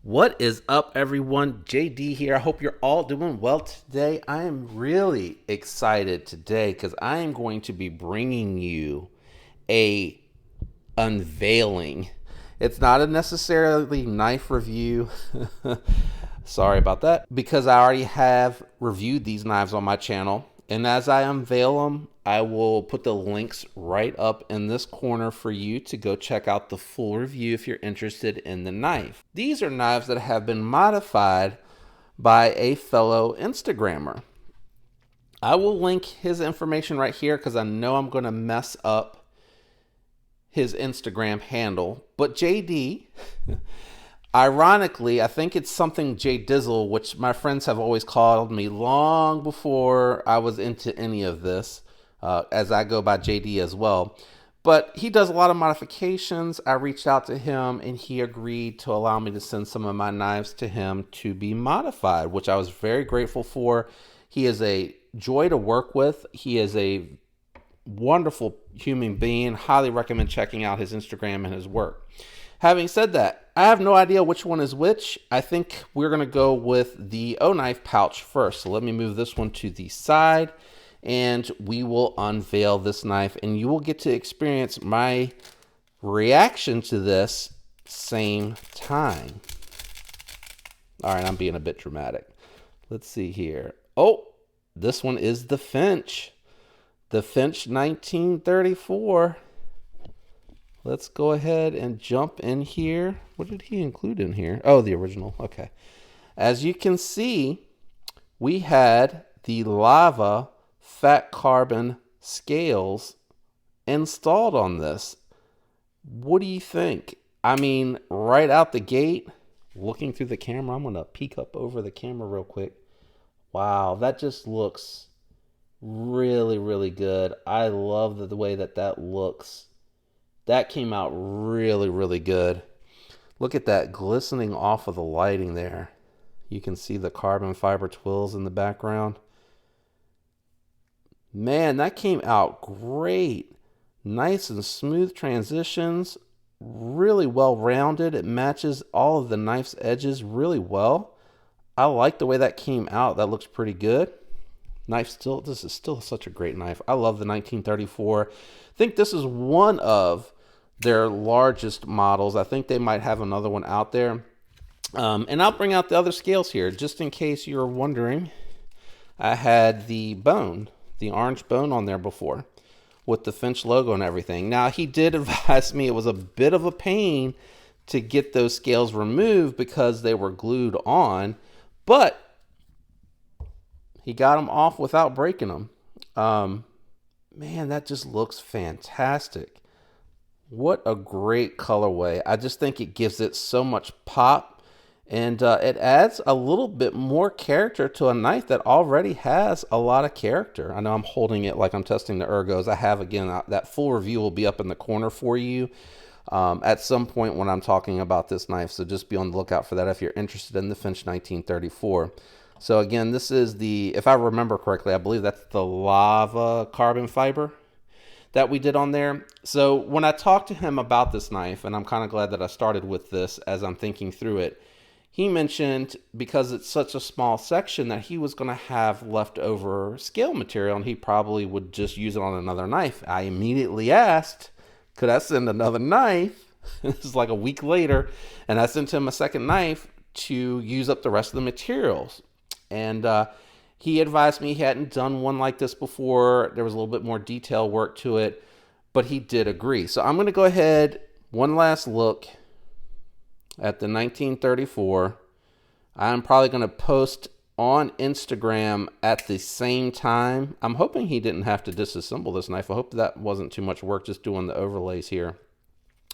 What is up, everyone? JD here. I hope you're all doing well today. I am really excited today because I am going to be bringing you a unveiling. It's not a necessarily knife review. Sorry about that. Because I already have reviewed these knives on my channel. And as I unveil them, I will put the links right up in this corner for you to go check out the full review if you're interested in the knife. These are knives that have been modified by a fellow Instagrammer. I will link his information right here because I know I'm going to mess up his Instagram handle. But JD, ironically, I think it's something J Dizzle, which my friends have always called me long before I was into any of this, as I go by JD as well. But he does a lot of modifications. I reached out to him and he agreed to allow me to send some of my knives to him to be modified, which I was very grateful for. He is a joy to work with. He is a wonderful human being. Highly recommend checking out his Instagram and his work. Having said that, I have no idea which one is which. I think we're going to go with the O-Knife pouch first. So let me move this one to the side and we will unveil this knife and you will get to experience my reaction to this same time. All right, I'm being a bit dramatic. Let's see here. Oh, this one is the Finch. The Finch 1934. Let's go ahead and jump in here. What did he include in here? Oh, the original. Okay. As you can see, we had the lava fat carbon scales installed on this. What do you think? I mean, right out the gate, looking through the camera, I'm going to peek up over the camera real quick. Wow, that just looks really, really good. I love the way that looks. That came out really, really good. Look at that glistening off of the lighting there. You can see the carbon fiber twills in the background. Man, that came out great. Nice and smooth transitions. Really well rounded. It matches all of the knife's edges really well. I like the way that came out. That looks pretty good. This is still such a great knife. I love the 1934. I think this is one of their largest models. I think they might have another one out there. And I'll bring out the other scales here just in case you're wondering. I had the bone, the orange bone on there before with the Finch logo and everything. Now, he did advise me it was a bit of a pain to get those scales removed because they were glued on, but he got them off without breaking them. Man, that just looks fantastic. What a great colorway. I just think it gives it so much pop and it adds a little bit more character to a knife that already has a lot of character. I know I'm holding it like I'm testing the ergos. I have, again, that full review will be up in the corner for you at some point when I'm talking about this knife. So just be on the lookout for that if you're interested in the Finch 1934. So again, this is the, if I remember correctly, I believe that's the lava carbon fiber that we did on there. So when I talked to him about this knife, and I'm kind of glad that I started with this as I'm thinking through it, he mentioned because it's such a small section that he was going to have leftover scale material and he probably would just use it on another knife. I immediately asked, could I send another knife? This is like a week later, and I sent him a second knife to use up the rest of the materials. And he advised me he hadn't done one like this before. There was a little bit more detail work to it, but he did agree. So I'm going to go ahead, one last look at the 1934. I'm probably going to post on Instagram at the same time. I'm hoping he didn't have to disassemble this knife. I hope that wasn't too much work just doing the overlays here.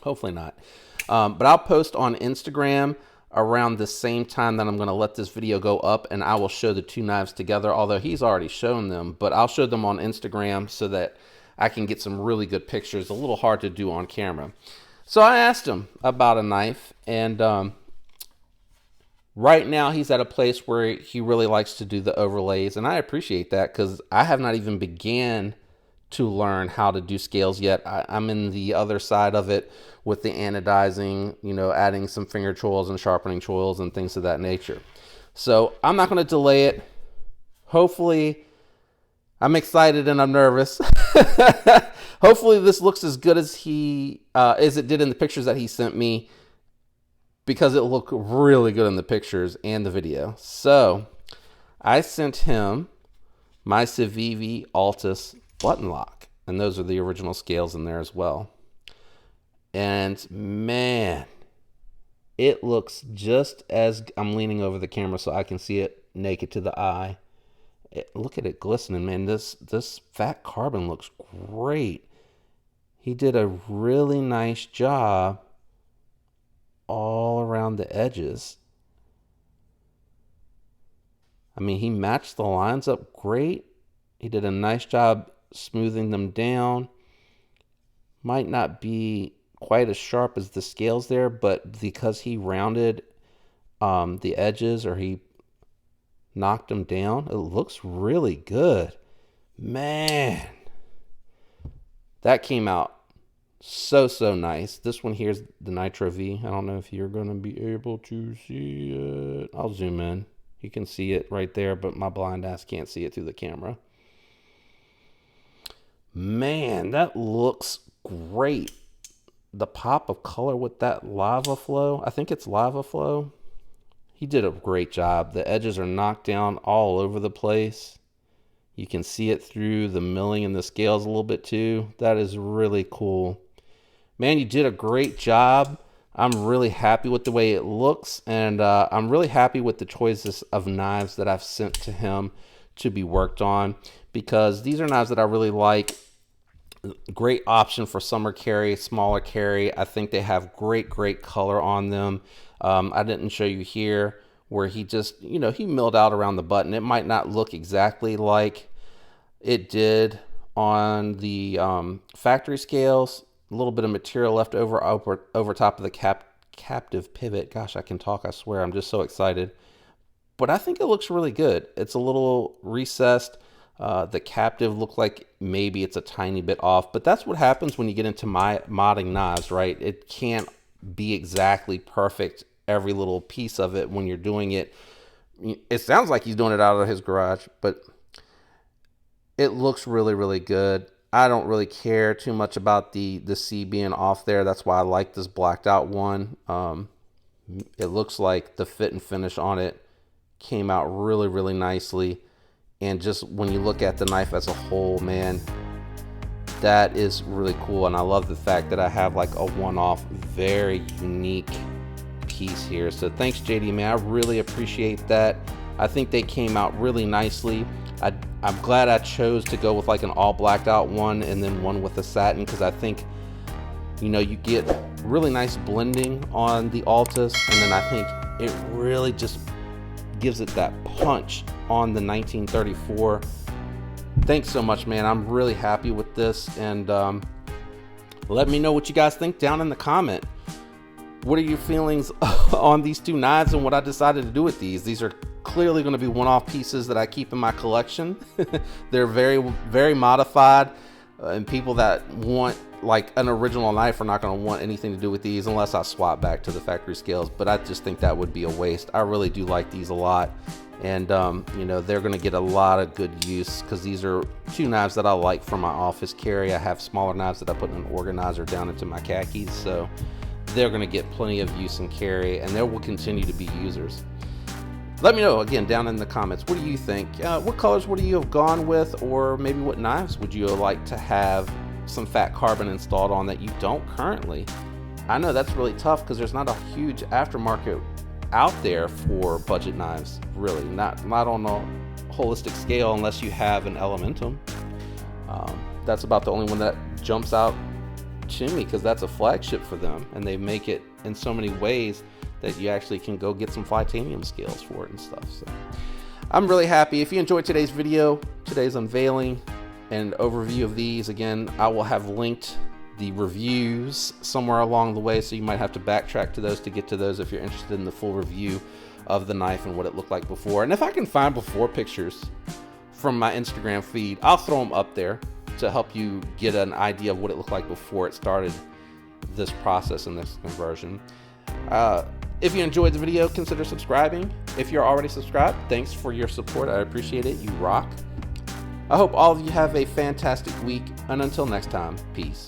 Hopefully not. But I'll post on Instagram around the same time that I'm going to let this video go up, and I will show the two knives together, although he's already shown them, but I'll show them on Instagram so that I can get some really good pictures. A little hard to do on camera. So I asked him about a knife, and right now he's at a place where he really likes to do the overlays, and I appreciate that because I have not even began to learn how to do scales yet. I'm in the other side of it with the anodizing, you know, adding some finger choils and sharpening choils and things of that nature. So I'm not going to delay it. Hopefully, I'm excited and I'm nervous. Hopefully this looks as good as it did in the pictures that he sent me, because it looked really good in the pictures and the video. So I sent him my CivivI Altus button lock, and those are the original scales in there as well. And man, it looks just as, I'm leaning over the camera so I can see it naked to the eye. Look at it glistening, man. This fat carbon looks great. He did a really nice job all around the edges. I mean, he matched the lines up great. He did a nice job smoothing them down. Might not be quite as sharp as the scales there, but because he rounded the edges, or he knocked them down, it looks really good. Man, that came out so nice. This one here is the Nitro V. I don't know if you're going to be able to see it. I'll zoom in. You can see it right there, but my blind ass can't see it through the camera. Man, that looks great. The pop of color with that lava flow. I think it's lava flow. He did a great job. The edges are knocked down all over the place. You can see it through the milling and the scales a little bit too. That is really cool. Man, you did a great job. I'm really happy with the way it looks, and I'm really happy with the choices of knives that I've sent to him to be worked on, because these are knives that I really like. Great option for summer carry, smaller carry. I think they have great color on them. I didn't show you here where he just, you know, he milled out around the button. It might not look exactly like it did on the factory scales. A little bit of material left over top of the captive pivot. Gosh, I can talk, I swear. I'm just so excited. But I think it looks really good. It's a little recessed. The captive looked like maybe it's a tiny bit off, but that's what happens when you get into modding knives, right? It can't be exactly perfect, every little piece of it when you're doing it. It sounds like he's doing it out of his garage, but it looks really good. I don't really care too much about the C being off there. That's why I like this blacked out one. It looks like the fit and finish on it came out really nicely. And just when you look at the knife as a whole, man, that is really cool. And I love the fact that I have like a one-off, very unique piece here. So thanks, JD, man. I really appreciate that. I think they came out really nicely. I'm glad I chose to go with like an all blacked out one and then one with a satin, because I think, you know, you get really nice blending on the Altus, and then I think it really just gives it that punch on the 1934. Thanks so much, man. I'm really happy with this, and let me know what you guys think down in the comment. What are your feelings on these two knives and what I decided to do with these? These are clearly going to be one-off pieces that I keep in my collection. They're very modified, and people that want like an original knife are not going to want anything to do with these unless I swap back to the factory scales, but I just think that would be a waste. I really do like these a lot, and you know, they're going to get a lot of good use, because these are two knives that I like for my office carry. I have smaller knives that I put in an organizer down into my khakis, so they're going to get plenty of use and carry, and there will continue to be users. Let me know again down in the comments, what do you think? What colors would you have gone with, or maybe what knives would you like to have some fat carbon installed on that you don't currently? I know that's really tough, because there's not a huge aftermarket out there for budget knives, really, not on a holistic scale, unless you have an Elementum. That's about the only one that jumps out to me, because that's a flagship for them, and they make it in so many ways that you actually can go get some titanium scales for it and stuff. So I'm really happy. If you enjoyed today's video, today's unveiling and overview of these, again, I will have linked the reviews somewhere along the way, so you might have to backtrack to those to get to those if you're interested in the full review of the knife and what it looked like before. And if I can find before pictures from my Instagram feed, I'll throw them up there to help you get an idea of what it looked like before it started this process and this conversion. If you enjoyed the video, consider subscribing. If you're already subscribed, thanks for your support. I appreciate it. You rock. I hope all of you have a fantastic week, and until next time, peace.